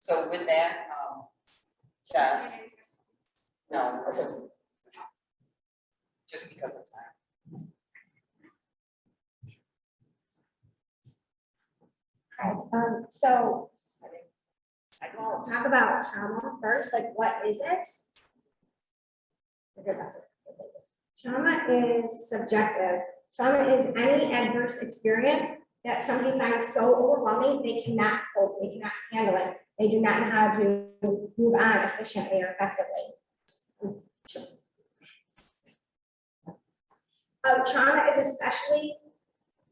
So with that, Jess, no, just because of time. So I'll talk about trauma first. Like, what is it? Trauma is subjective. Trauma is any adverse experience that somebody finds so overwhelming they cannot cope, they cannot handle it. They do not know how to move on efficiently or effectively. Trauma is especially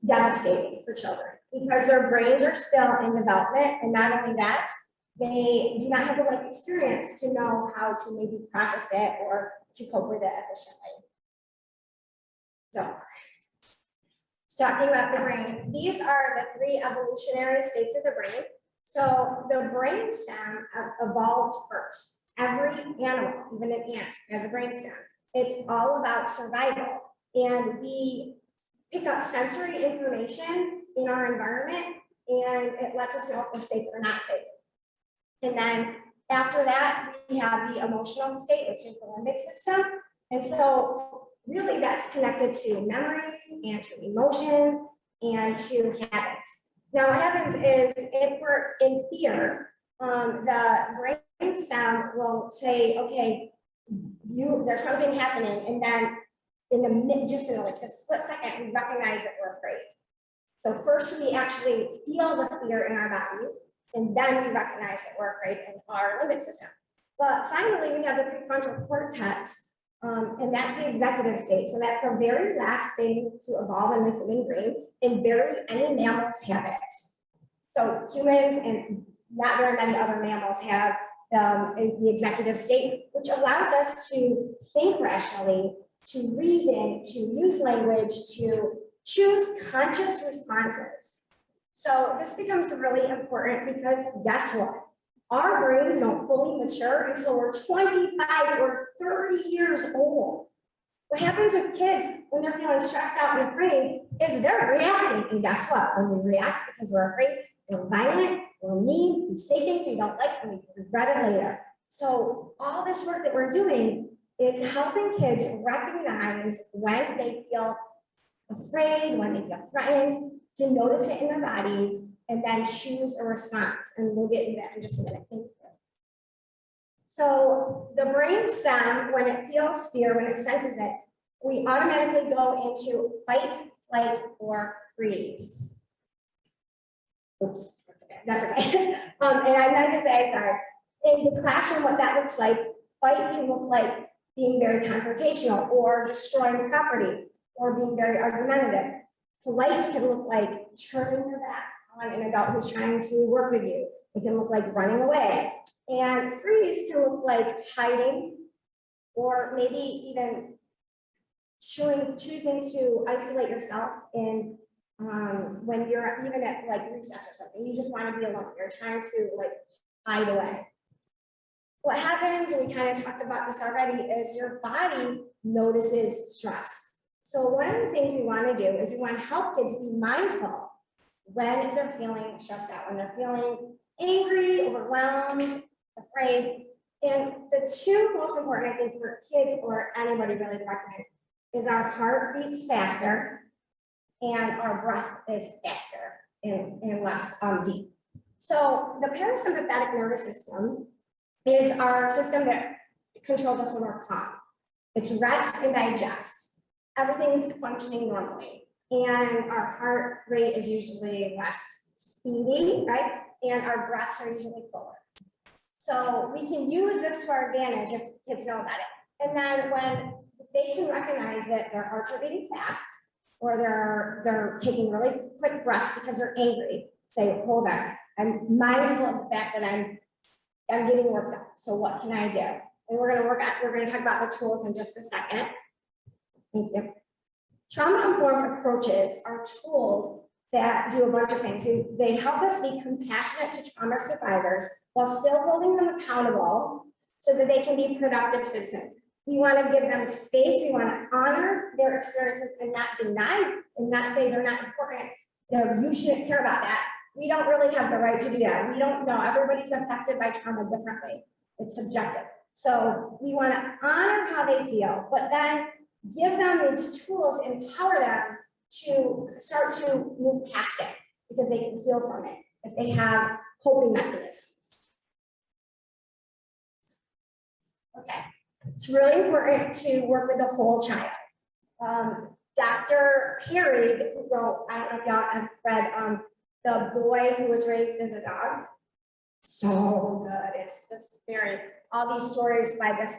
devastating for children because their brains are still in development, and not only that, they do not have the life experience to know how to maybe process it or to cope with it efficiently. So, talking about the brain, these are the 3 evolutionary states of the brain. So the brain stem evolved first. Every animal, even an ant, has a brain stem. It's all about survival, and we pick up sensory information in our environment, and it lets us know if we're safe or not safe. And then after that, we have the emotional state, which is the limbic system. And so really that's connected to memories and to emotions and to habits. Now what happens is if we're in fear, the brain stem will say, okay, there's something happening. And then just in like a split second, we recognize that we're afraid. So first we actually feel the fear in our bodies, and then we recognize that we're afraid in our limbic system. But finally, we have the prefrontal cortex, and that's the executive state. So that's the very last thing to evolve in the human brain, and barely any mammals have it. So humans and not very many other mammals have the executive state, which allows us to think rationally, to reason, to use language, to choose conscious responses. So this becomes really important because guess what? Our brains don't fully mature until we're 25 or 30 years old. What happens with kids when they're feeling stressed out and afraid is they're reacting. And guess what? When we react because we're afraid, we're violent, we're mean, we say things we don't like, and we regret it later. So all this work that we're doing is helping kids recognize when they feel afraid, when they feel threatened, to notice it in their bodies, and then choose a response. And we'll get into that in just a minute. Thank you. So the brain stem, when it feels fear, when it senses it, we automatically go into fight, flight, or freeze. Oops, that's okay. And I meant to say, sorry, in the classroom, what that looks like, fight can look like being very confrontational or destroying property or being very argumentative. Flight can look like turning your back on an adult who's trying to work with you. It can look like running away. And freeze can look like hiding, or maybe even choosing to isolate yourself in when you're even at like recess or something. You just want to be alone. You're trying to like hide away. What happens, and we kind of talked about this already, is your body notices stress. So one of the things we want to do is we want to help kids be mindful when they're feeling stressed out, when they're feeling angry, overwhelmed, afraid. And the 2 most important, I think, for kids or anybody really to recognize is our heart beats faster and our breath is faster and less deep. So the parasympathetic nervous system is our system that controls us when we're calm. It's rest and digest. Everything is functioning normally, and our heart rate is usually less speedy, right? And our breaths are usually fuller. So we can use this to our advantage if kids know about it. And then when they can recognize that their hearts are beating fast, or they're taking really quick breaths because they're angry, say, hold on, I'm mindful of the fact that I'm getting worked up. So what can I do? And we're gonna talk about the tools in just a second. Thank you. Trauma-informed approaches are tools that do a bunch of things. They help us be compassionate to trauma survivors while still holding them accountable so that they can be productive citizens. We want to give them space. We want to honor their experiences and not deny and not say they're not important. You shouldn't care about that. we don't really have the right to do that. We don't know. Everybody's affected by trauma differently. It's subjective. So we want to honor how they feel, but then give them these tools, empower them to start to move past it because they can heal from it if they have coping mechanisms. Okay, it's really important to work with the whole child. Dr. Perry, who wrote, I don't know if y'all have read The Boy Who Was Raised as a Dog. So good. It's just very, all these stories by this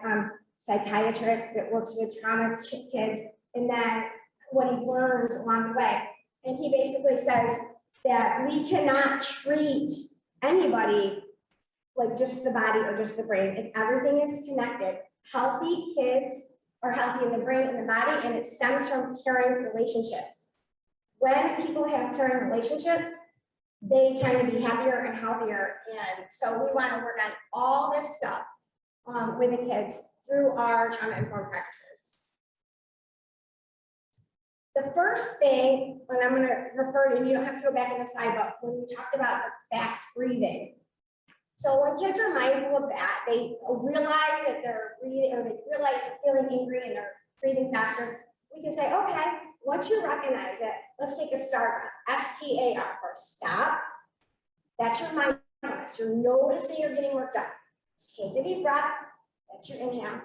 psychiatrist that works with trauma kids, and then what he learns along the way. And he basically says that we cannot treat anybody like just the body or just the brain. If everything is connected, healthy kids are healthy in the brain and the body, and it stems from caring relationships. When people have caring relationships, they tend to be happier and healthier. And so we want to work on all this stuff with the kids through our trauma-informed practices. The first thing, and I'm going to refer you, and you don't have to go back in the slide, but when we talked about fast breathing. So when kids are mindful of that, they realize that they're breathing, or they realize they're feeling angry and they're breathing faster. We can say, okay, once you recognize it, let's take a star breath, S-T-A-R, for stop. That's your mindfulness. You're noticing you're getting worked up. Just take a deep breath. That's your inhale.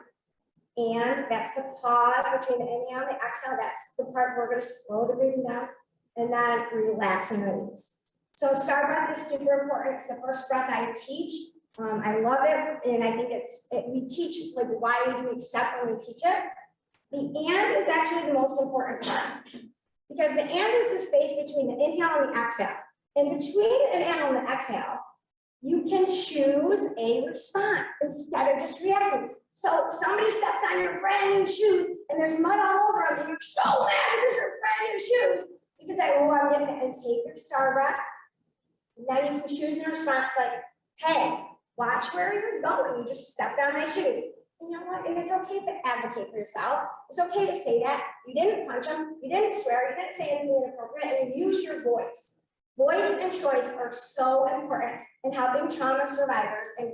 And that's the pause between the inhale and the exhale. That's the part where we're going to slow the breathing down and then relax and release. So star breath is super important. It's the first breath I teach. I love it, and I think we teach like why we do each step when we teach it. The and is actually the most important part, because the and is the space between the inhale and the exhale. And between the inhale and the exhale, you can choose a response instead of just reacting. So somebody steps on your brand new shoes and there's mud all over them, and you're so mad because your brand new shoes. You can say, oh, I'm getting it, and take your star breath. And then you can choose a response like, hey, watch where you're going. You just stepped on my shoes. And you know what? It is okay to advocate for yourself. It's okay to say that. You didn't punch them. You didn't swear. You didn't say anything inappropriate. And you use your voice. Voice and choice are so important in helping trauma survivors and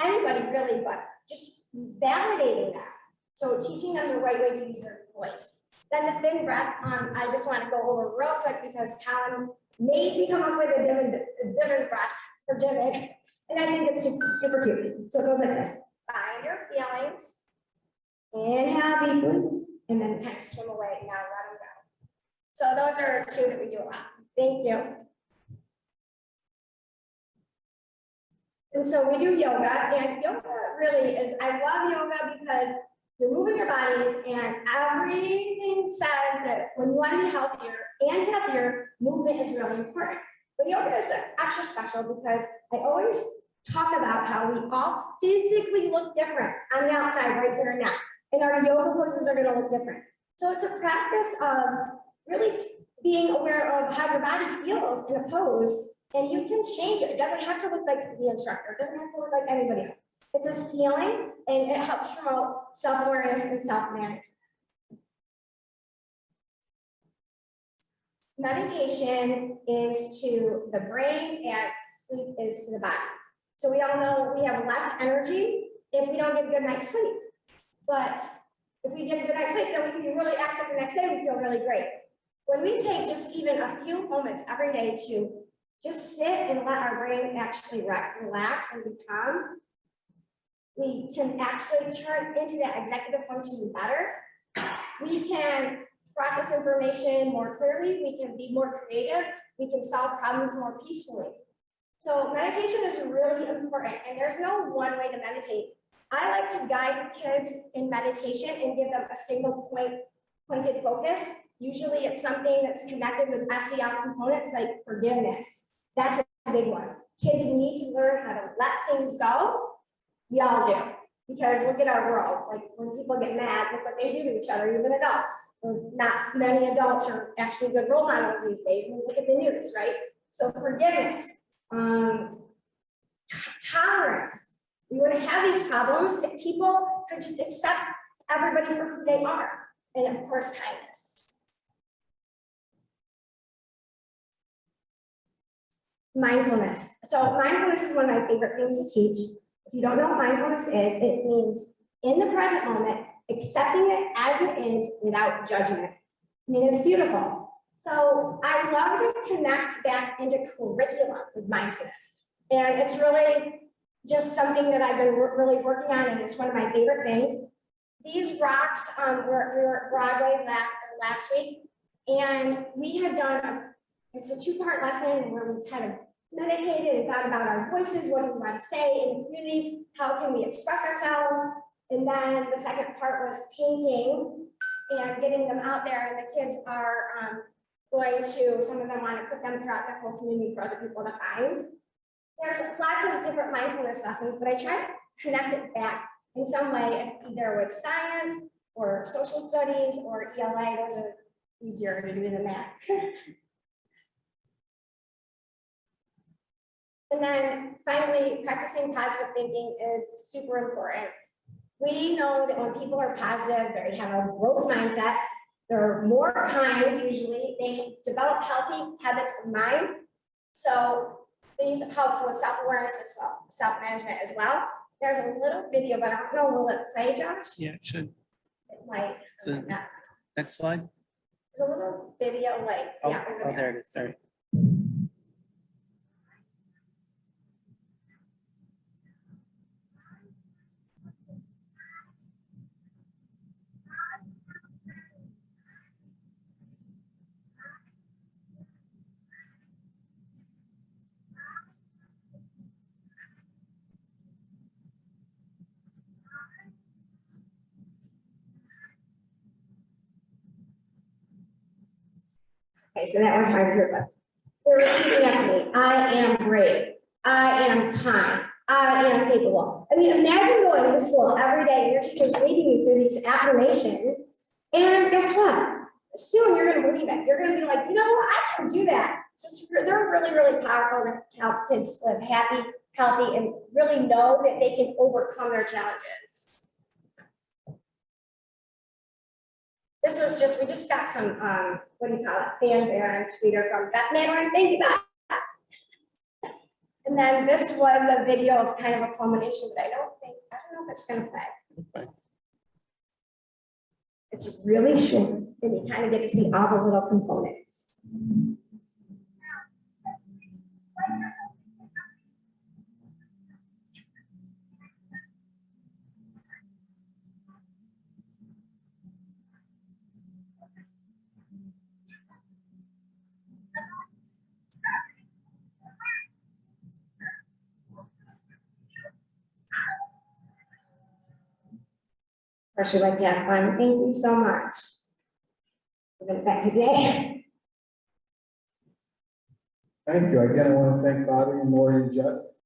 anybody really, but just validating that. So teaching them the right way to use their voice. Then the thin breath, I just want to go over real quick because Colin made me come up with a different breath for David. And I think it's super, super cute. So it goes like this. Find your feelings. Inhale deeply. And then kind of swim away. Now let them go. So those are two that we do a lot. Thank you. And so we do yoga. And yoga really is, I love yoga because you're moving your bodies, and everything says that when you want to be healthier and happier, movement is really important. But yoga is extra special because I always talk about how we all physically look different on the outside right here and now. And our yoga poses are going to look different. So it's a practice of really being aware of how your body feels in a pose, and you can change it. It doesn't have to look like the instructor. It doesn't have to look like anybody else. It's a feeling, and it helps promote self-awareness and self-management. Meditation is to the brain as sleep is to the body. So we all know we have less energy if we don't get a good night's sleep. But if we get a good night's sleep, then we can be really active the next day and we feel really great. When we take just even a few moments every day to just sit and let our brain actually relax and be calm, we can actually turn into that executive function better. We can process information more clearly. We can be more creative. We can solve problems more peacefully. So meditation is really important, and there's no one way to meditate. I like to guide kids in meditation and give them a single pointed focus. Usually it's something that's connected with SEL components like forgiveness. That's a big one. Kids need to learn how to let things go. We all do, because look at our world. Like when people get mad, look what they do to each other, even adults. Not many adults are actually good role models these days. I mean, look at the news, right? So forgiveness, tolerance. We wouldn't have these problems if people could just accept everybody for who they are. And of course, kindness. Mindfulness. So mindfulness is one of my favorite things to teach. If you don't know what mindfulness is, it means in the present moment, accepting it as it is without judgment. I mean, it's beautiful. So I love to connect back into curriculum with mindfulness. And it's really just something that I've been really working on, and it's one of my favorite things. These rocks, we were at Broadway last week, and we had done it's a two-part lesson where we kind of meditated and thought about our voices, what do we want to say in the community, how can we express ourselves, and then the second part was painting and getting them out there, and the kids are going to, some of them want to put them throughout the whole community for other people to find. There's lots of different mindfulness lessons, but I try to connect it back in some way, either with science or social studies or ELA. Those are easier to do than that. And then finally, practicing positive thinking is super important. We know that when people are positive, they have a growth mindset, they're more kind usually, they develop healthy habits of mind. So these help with self-awareness as well, self-management as well. There's a little video, but I don't know, will it play, Josh? Yeah, it should. It might. So, next slide. There's a little video like, Oh, yeah, over oh, there it is. Sorry. Okay, so that was hard to hear, but they're repeating after me. I am brave. I am kind. I am capable. I mean, imagine going to school every day and your teacher's leading you through these affirmations. And guess what? Soon you're going to believe it. You're going to be like, you know what? I can do that. So they're really, really powerful to help kids live happy, healthy, and really know that they can overcome their challenges. This was just, we just got some, what do you call it, fanfare and tweeter from Beth Manwaring. Thank you, Beth. And then this was a video of kind of a culmination, but I don't know if it's going to play. Okay. It's really short, and you kind of get to see all the little components. Or should I like to have fun? Thank you so much. We're going back to Jay. Thank you. Again, I want to thank Bobby and Lori and Jess